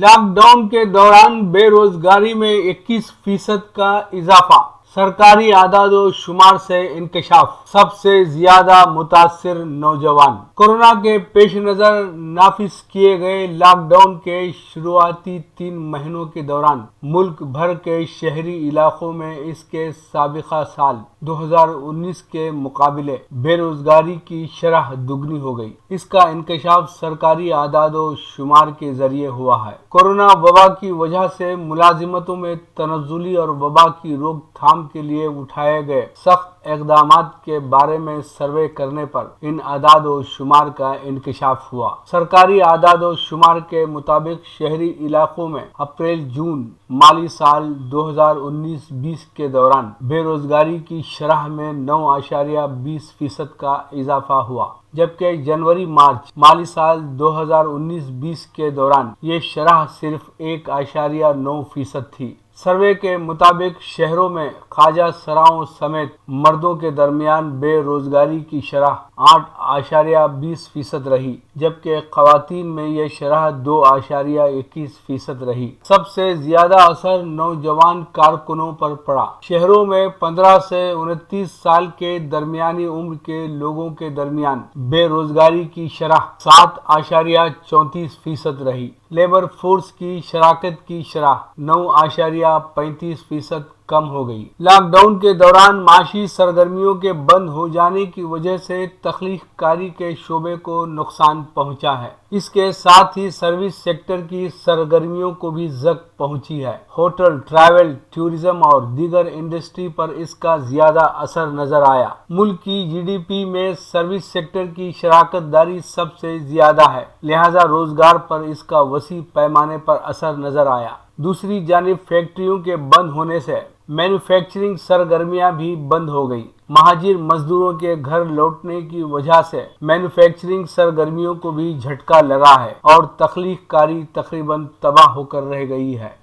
Lockdown के दौरान बेरोजगारी में 21% का इजाफा, सरकारी आदाद व शुमार से इंकशाफ, सबसे ज्यादा मुतासिर नौजवान। कोरोना के पेश नजर नाफिज किए गए लॉकडाउन के शुरुआती 3 महीनों के दौरान मुल्क भर के शहरी इलाकों में इसके साबिका साल 2019 के मुकाबले बेरोजगारी की शरह दुगनी हो गई। इसका इंकशाफ सरकारी आदाद व शुमार के जरिए हुआ है। कोरोना वबा की वजह से मुलाजिमतों में तनज़्ज़ुली और वबा की रोकथाम के लिए उठाए गए सख्त इक़दामात के बारे में सर्वे करने पर इन आदाद व शुमार का इंकशाफ हुआ। सरकारी आदाद व शुमार के मुताबिक शहरी इलाकों में अप्रैल जून माली साल 2019-20 के दौरान बेरोजगारी की शरह में 9.20% का इजाफा हुआ, जबकि जनवरी मार्च माली साल 2019-20 के दौरान ये शरह सिर्फ 1.9% थी। सर्वे के मुताबिक शहरों में ख्वाजा सराओं समेत मर्दों के दरमियान बेरोजगारी की शरह 8.20% रही, जबकि ख़वातीन में यह शरह 2.21% रही। सबसे ज्यादा असर नौजवान कारकुनों पर पड़ा। शहरों में 15 से 29 साल के दरमियानी उम्र के लोगों के दरमियान बेरोजगारी की शरह 7.34% रही। लेबर फोर्स की शराकत की शरह 9.35% कम हो गई। लॉकडाउन के दौरान माशी सरगर्मियों के बंद हो जाने की वजह से तख्लीक कारी के शोबे को नुकसान पहुंचा है। इसके साथ ही सर्विस सेक्टर की सरगर्मियों को भी जक पहुंची है। होटल, ट्रैवल, टूरिज्म और दीगर इंडस्ट्री पर इसका ज्यादा असर नजर आया। मुल्क की जीडीपी में सर्विस सेक्टर की शराकत दारी सबसे ज्यादा है, लिहाजा रोजगार पर इसका वसी पैमाने पर असर नजर आया। दूसरी जानिब फैक्ट्रियों के बंद होने से मैन्युफैक्चरिंग सरगर्मियां भी बंद हो गई। महाजिर मजदूरों के घर लौटने की वजह से मैन्युफैक्चरिंग सरगर्मियों को भी झटका लगा है और तख्लीक कारी तकरीबन तबाह होकर रह गई है।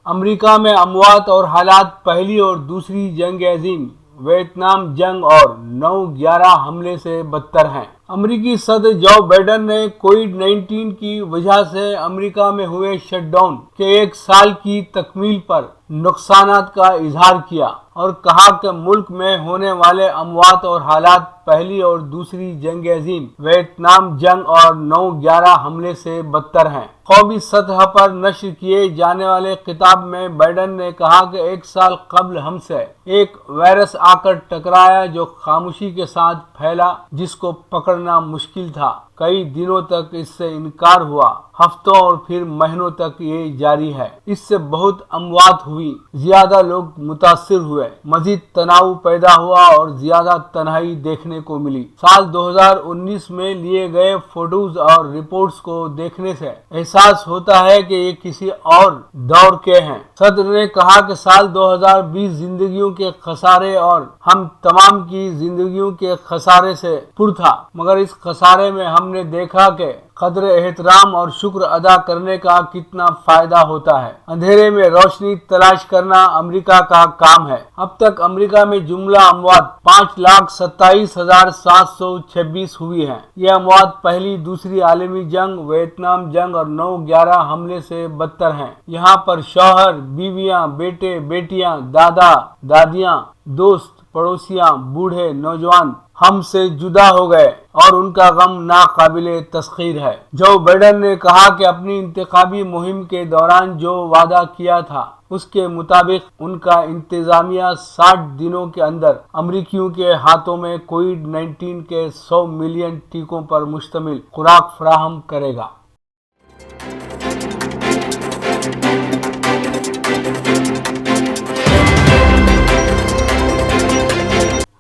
अमेरिका में अमवात और हालात पहली और दूसरी जंग अजीम, वियतनाम जंग और 9/11 हमले से बदतर हैं। अमरीकी सदर जो बाइडेन ने कोविड-19 की वजह से अमेरिका में हुए शटडाउन के 1 साल की तकमील पर नुकसानात का इजहार किया और कहा कि मुल्क में होने वाले अमवात और हालात पहली और दूसरी जंग अजीम, वियतनाम जंग और 9/11 हमले से बदतर हैं। कौमी सतह पर नश्र किए जाने वाले खिताब में बाइडेन ने कहा कि 1 साल कबल हमसे एक वायरस आकर टकराया जो खामोशी के साथ फैला, जिसको पकड़ना मुश्किल था। कई दिनों तक इससे इनकार हुआ, हफ्तों और फिर महीनों तक ये जारी है। इससे बहुत अमवात हुई, ज्यादा लोग मुतासिर हुए, मजीद तनाव पैदा हुआ और ज्यादा तन्हाई देखने को मिली। साल 2019 में लिए गए फोटोज और रिपोर्ट्स को देखने से एहसास होता है कि ये किसी और दौर के हैं। सदर ने कहा कि साल 2020 जिंदगियों के खसारे और हम तमाम की जिंदगियों के खसारे से पुर था, मगर इस खसारे में हमने देखा कि कदर एहतराम और शुक्र अदा करने का कितना फायदा होता है। अंधेरे में रोशनी तलाश करना अमेरिका का काम है। अब तक अमेरिका में जुमला अमवात 5,27,726 हुई हैं। ये अमवात पहली, दूसरी आलमी जंग, वियतनाम जंग और 9/11 हमले से बदतर हैं। यहाँ पर शौहर, बीवियां, बेटे, बेटियां, दादा, दादियां, दोस्त, पड़ोसियां, बूढ़े, नौजवान हमसे जुदा हो गए और उनका गम नाकाबिले तस्खीर है। जो बाइडेन ने कहा कि अपनी इंतखाबी मुहिम के दौरान जो वादा किया था उसके मुताबिक उनका इंतजामिया 60 दिनों के अंदर अमरीकियों के हाथों में कोविड-19 के 100 मिलियन टीकों पर मुश्तमिल खुराक फराहम करेगा।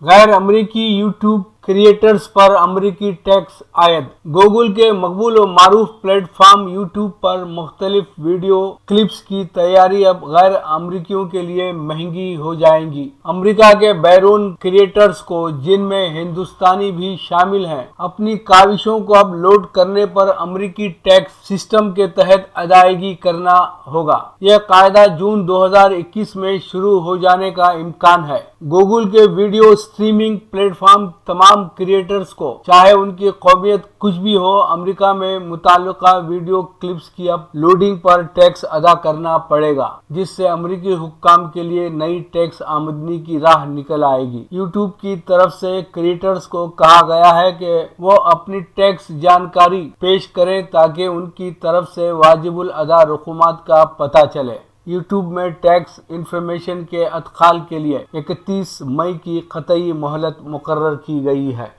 गैर अमरीकी यूट्यूब क्रिएटर्स पर अमरीकी टैक्स आयद। गूगल के मकबूल और मारूफ प्लेटफॉर्म यूट्यूब पर मुख्तलिफ वीडियो क्लिप्स की तैयारी अब गैर अमरीकियों के लिए महंगी हो जाएंगी। अमरीका के बैरून क्रिएटर्स को, जिनमें हिंदुस्तानी भी शामिल हैं, अपनी काविशों को अब लोड करने पर अमरीकी टैक्स सिस्टम के तहत अदायगी करना होगा। यह कायदा जून 2021 में शुरू हो जाने का इम्कान है। गूगल के वीडियो स्ट्रीमिंग प्लेटफॉर्म तमाम क्रिएटर्स को, चाहे उनकी कौमियत कुछ भी हो, अमेरिका में मुताल्लिका वीडियो क्लिप्स की अपलोडिंग पर टैक्स अदा करना पड़ेगा, जिससे अमेरिकी हुक्काम के लिए नई टैक्स आमदनी की राह निकल आएगी। यूट्यूब की तरफ से क्रिएटर्स को कहा गया है कि वो अपनी टैक्स जानकारी पेश करें ताकि उनकी तरफ से वाजिबुल अदा रकूमात का पता चले। यूट्यूब में टैक्स इंफॉर्मेशन के अदखाल के लिए 31 मई की क़तई मोहलत मुकर्रर की गई है।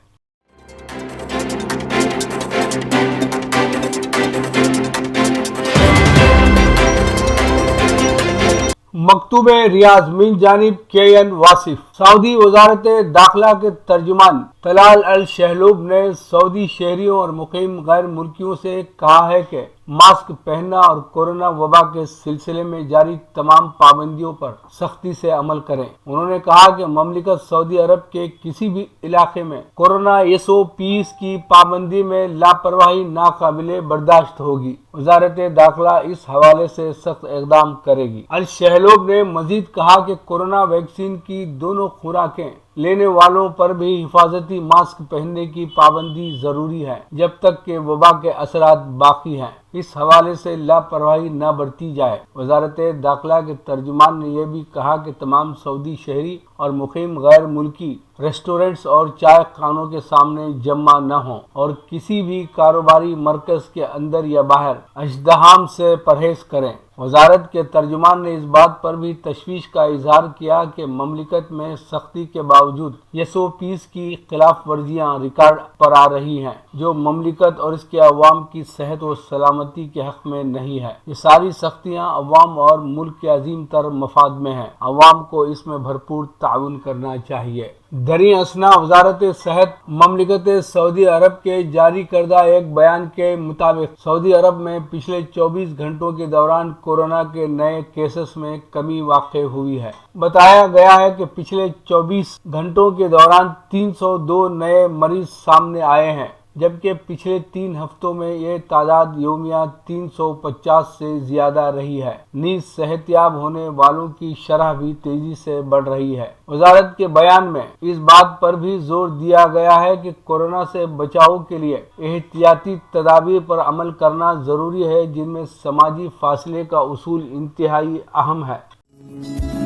मकतूब रियाज मिन जानिब KN वासिफ। सऊदी वजारत दाखिला के तर्जुमान तलाल अल शहलूब ने सऊदी शहरियों और मुकीम गैर मुल्कियों से कहा है कि मास्क पहनना और कोरोना वबा के सिलसिले में जारी तमाम पाबंदियों पर सख्ती से अमल करें। उन्होंने कहा कि ममलिकत सऊदी अरब के किसी भी इलाके में कोरोना SOPs की पाबंदी में लापरवाही नाकाबिले बर्दाश्त होगी। वजारत दाखिला इस हवाले से सख्त इक़दाम करेगी। अल शहलूब ने मजीद कहा कि कोरोना वैक्सीन की दोनों खुराकें लेने वालों पर भी हिफाजती मास्क पहनने की पाबंदी जरूरी है जब तक कि वबा के असरात बाकी हैं। इस हवाले से लापरवाही न बरती जाए। वजारत दाखिला के तर्जुमान ने यह भी कहा कि तमाम सऊदी शहरी और मुकीम गैर मुल्की रेस्टोरेंट्स और चाय खानों के सामने जमा न हों और किसी भी कारोबारी मरकज के अंदर या बाहर अजदहाम से परहेज करें। वजारत के तर्जुमान ने इस बात पर भी तशवीश का इजहार किया कि ममलिकत में सख्ती के बावजूद SOPs की खिलाफ वर्जियाँ रिकॉर्ड पर आ रही हैं, जो ममलिकत और इसके अवाम की सेहत और सलामती के हक में नहीं है। ये सारी सख्तियाँ अवाम और मुल्क के अजीम तर मफाद में हैं। अवाम को इसमें भरपूर ताउन करना चाहिए। दरी असना वजारत सेहत ममलिकत सऊदी अरब के जारी करदा एक बयान के मुताबिक सऊदी अरब में पिछले 24 घंटों के दौरान कोरोना के नए केसेस में कमी वाक़ हुई है। बताया गया है कि पिछले 24 घंटों के दौरान 302 नए मरीज सामने आए हैं, जबकि पिछले 3 हफ्तों में ये तादाद योमिया 350 से ज्यादा रही है। नीज सेहतियाब होने वालों की शरह भी तेजी से बढ़ रही है। वजारत के बयान में इस बात पर भी जोर दिया गया है कि कोरोना से बचाव के लिए एहतियाती तदाबीर पर अमल करना जरूरी है, जिनमें समाजी फासले का उसूल इंतहाई अहम है।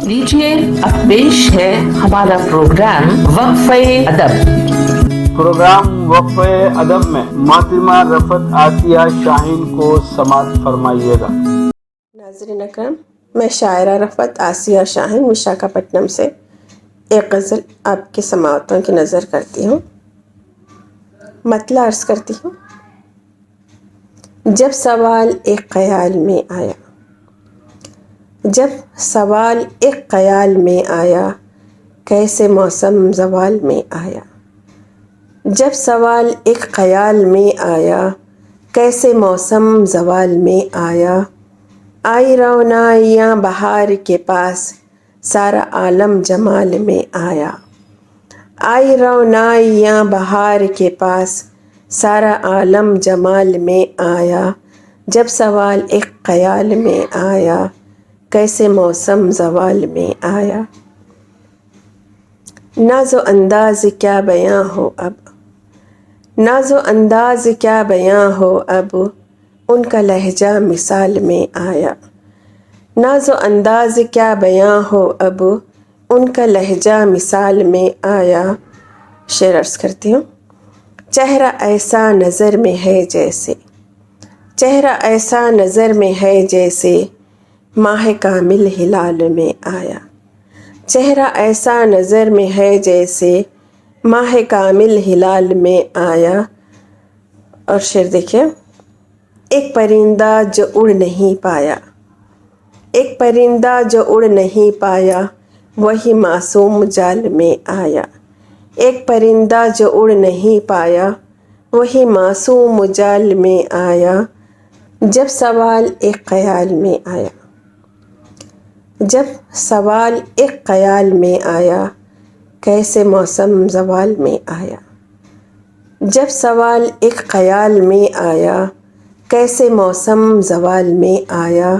लीजिए अब पेश है हमारा प्रोग्राम वक्फ़े अदब। प्रोग्राम वक्फ़े अदब में मोहतरमा रफ़त आसिया शाहीन को समाअत फरमाइएगा। नाज़रीन अकरम, मैं शायरा रफ़त आसिया शाहीन विशाखापट्टनम से एक गज़ल आपके समाअतों की नज़र करती हूँ। मतला अर्ज़ करती हूँ। जब सवाल एक ख़याल में आया, जब सवाल एक ख़याल में आया, कैसे मौसम ज़वाल में आया। जब सवाल एक ख़याल में आया, कैसे मौसम ज़वाल में आया। आई रौनाइयाँ बहार के पास, सारा आलम जमाल में आया। आई रौनाइयाँ बहार के पास, सारा आलम जमाल में आया। जब सवाल एक ख़याल में आया, कैसे मौसम ज़वाल में आया। नाज़ो अंदाज़ क्या बयां हो अब, नाज़ो अंदाज़ क्या बयां हो अब, उनका लहजा मिसाल में आया। नाज़ो अंदाज़ क्या बयां हो अब, उनका लहजा मिसाल में आया। शेर अर्ज़ करती हूँ। चेहरा ऐसा नज़र में है जैसे, चेहरा ऐसा नज़र में है जैसे, माह कामिल हिलाल में आया। चेहरा ऐसा नज़र में है जैसे, माह कामिल हिलाल में आया। और शेर देखिए। एक परिंदा जो उड़ नहीं पाया, एक परिंदा जो उड़ नहीं पाया, वही मासूम जाल में आया। ایک پرندہ جو اڑ نہیں پایا وہی معصوم جال میں آیا جب سوال ایک خیال میں آیا جب سوال ایک خیال میں آیا کیسے موسم زوال میں آیا جب سوال ایک خیال میں آیا کیسے موسم زوال میں آیا